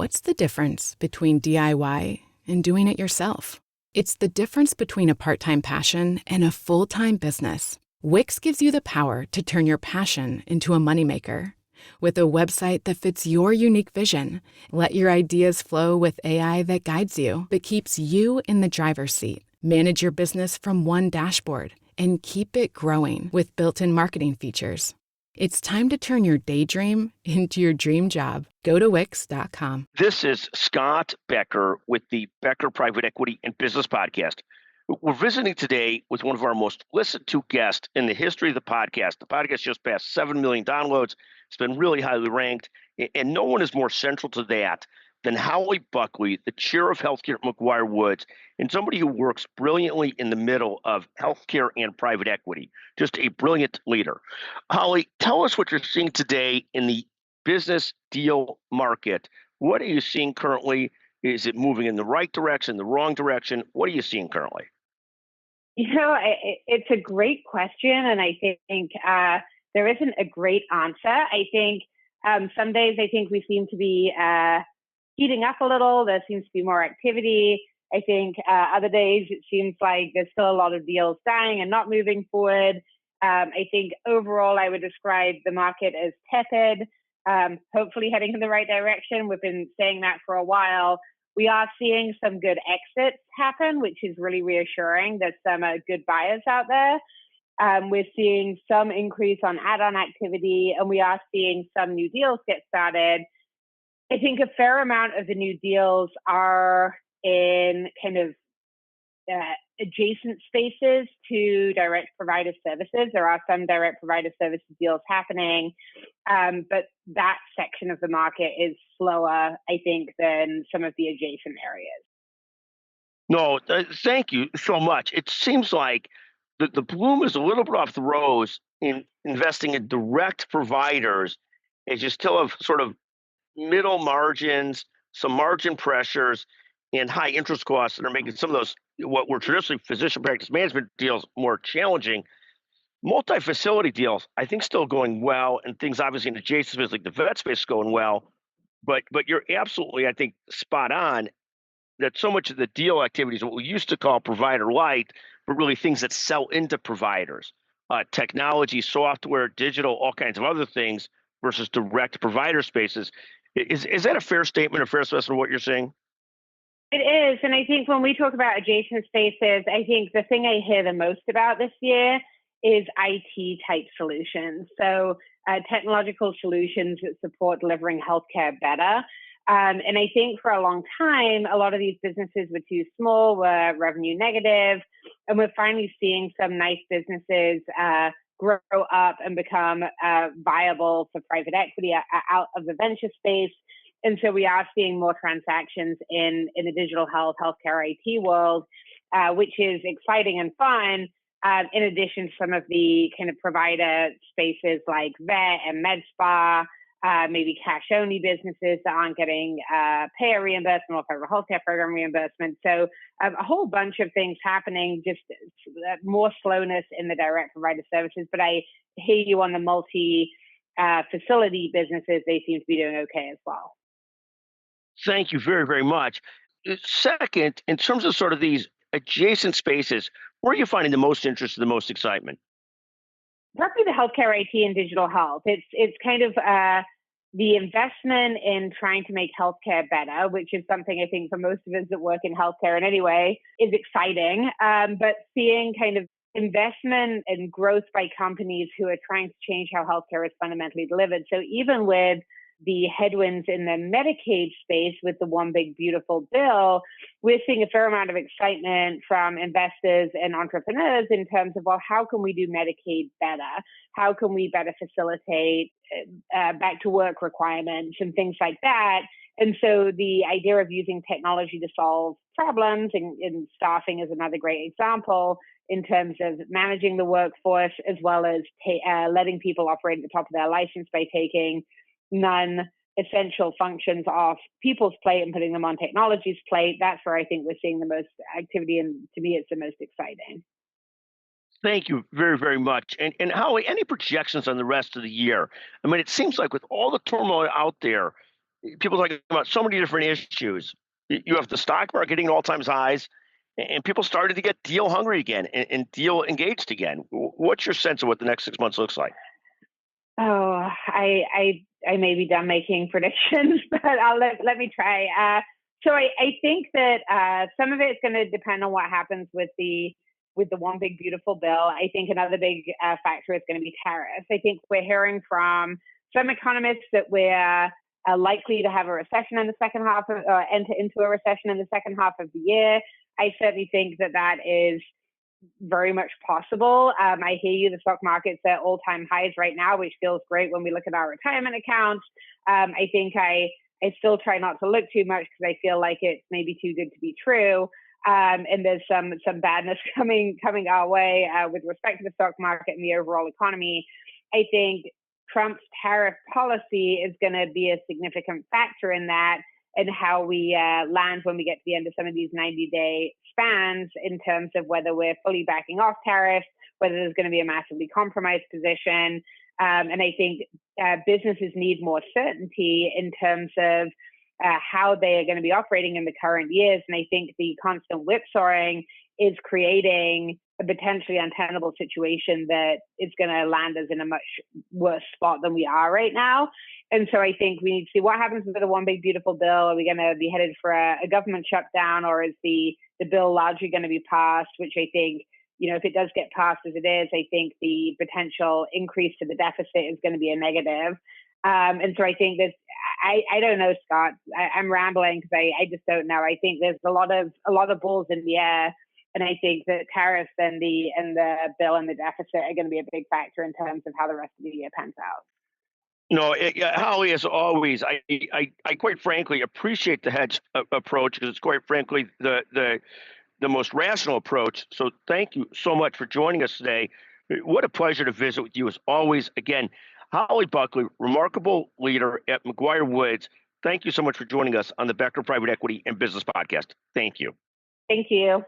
What's the difference between DIY and doing it yourself? It's the difference between a part-time passion and a full-time business. Wix gives you the power to turn your passion into a moneymaker. With a website that fits your unique vision, let your ideas flow with AI that guides you, but keeps you in the driver's seat. Manage your business from one dashboard and keep it growing with built-in marketing features. It's time to turn your daydream into your dream job. Go to Wix.com. This is Scott Becker with the Becker Private Equity and Business Podcast. We're visiting today with one of our most listened to guests in the history of the podcast. The podcast just passed 7 million downloads. It's been really highly ranked, and no one is more central to that than Holly Buckley, the chair of healthcare at McGuireWoods, and somebody who works brilliantly in the middle of healthcare and private equity. Just a brilliant leader. Holly, tell us what you're seeing today in the business deal market. What are you seeing currently? Is it moving in the right direction, the wrong direction? What are you seeing currently? It's a great question, and I think there isn't a great answer. I think some days I think we seem to be heating up a little. There seems to be more activity. I think other days it seems like there's still a lot of deals dying and not moving forward. I think overall I would describe the market as tepid, hopefully heading in the right direction. We've been saying that for a while. We are seeing some good exits happen, which is really reassuring. There's some good buyers out there. We're seeing some increase on add-on activity, and we are seeing some new deals get started. I think a fair amount of the new deals are in kind of adjacent spaces to direct provider services. There are some direct provider services deals happening, but that section of the market is slower, I think, than some of the adjacent areas. No, thank you so much. It seems like the bloom is a little bit off the rose in investing in direct providers, as you still have sort of middle margins, some margin pressures, and high interest costs that are making some of those, what were traditionally physician practice management deals, more challenging. Multi-facility deals, I think, still going well, and things obviously in adjacent space like the vet space is going well. But you're absolutely, I think, spot on that so much of the deal activity is what we used to call provider light, but really things that sell into providers, technology, software, digital, all kinds of other things versus direct provider spaces. Is that a fair statement, a fair assessment of what you're saying? It is. And I think when we talk about adjacent spaces, I think the thing I hear the most about this year is IT type solutions. So technological solutions that support delivering healthcare better. And I think for a long time, a lot of these businesses were too small, were revenue negative, and we're finally seeing some nice businesses grow up and become viable for private equity out of the venture space. And so we are seeing more transactions in the digital health, healthcare IT world, which is exciting and fun, in addition to some of the kind of provider spaces like vet and med spa, maybe cash-only businesses that aren't getting payer reimbursement or federal healthcare program reimbursement. So a whole bunch of things happening, just more slowness in the direct provider services. But I hear you on the multi-facility businesses. They seem to be doing okay as well. Thank you very, very much. Second, in terms of sort of these adjacent spaces, where are you finding the most interest and the most excitement? Probably the healthcare IT and digital health. It's kind of the investment in trying to make healthcare better, which is something I think for most of us that work in healthcare in any way is exciting. But seeing kind of investment and growth by companies who are trying to change how healthcare is fundamentally delivered. So even with the headwinds in the Medicaid space with the One Big Beautiful Bill, we're seeing a fair amount of excitement from investors and entrepreneurs in terms of, well, how can we do Medicaid better? How can we better facilitate back to work requirements and things like that? And so the idea of using technology to solve problems, and staffing is another great example in terms of managing the workforce, as well as letting people operate at the top of their license by taking non-essential functions off people's plate and putting them on technology's plate. That's where I think we're seeing the most activity, and to me, it's the most exciting. Thank you very, very much. And Holly, any projections on the rest of the year? I mean, it seems like with all the turmoil out there, people talking about so many different issues. You have the stock market hitting all-time highs, and people started to get deal hungry again and deal engaged again. What's your sense of what the next 6 months looks like? Oh, I may be done making predictions, but let me try. So I think that some of it's going to depend on what happens with the one big beautiful bill. I think another big factor is going to be tariffs. I think we're hearing from some economists that we're likely to have a recession in the second half of, enter into a recession in the second half of the year. I certainly think that is very much possible. I hear you, the stock market's at all-time highs right now, which feels great when we look at our retirement accounts. I think I still try not to look too much because I feel like it's maybe too good to be true. And there's some badness coming our way with respect to the stock market and the overall economy. I think Trump's tariff policy is going to be a significant factor in that, and how we land when we get to the end of some of these 90-day spans in terms of whether we're fully backing off tariffs, whether there's going to be a massively compromised position. And I think businesses need more certainty in terms of how they are going to be operating in the current years. And I think the constant whipsawing is creating a potentially untenable situation that is going to land us in a much worse spot than we are right now. And so I think we need to see what happens with the one big beautiful bill. Are we going to be headed for a government shutdown, or is the bill largely going to be passed, which I think, if it does get passed as it is, I think the potential increase to the deficit is going to be a negative. And so I think that I don't know, Scott. I'm rambling because I just don't know. I think there's a lot of balls in the air, and I think that tariffs and the bill and the deficit are going to be a big factor in terms of how the rest of the year pans out. No, Holly, as always, I quite frankly appreciate the hedge approach, because it's quite frankly the most rational approach. So thank you so much for joining us today. What a pleasure to visit with you as always. Again, Holly Buckley, remarkable leader at McGuireWoods. Thank you so much for joining us on the Becker Private Equity and Business Podcast. Thank you. Thank you.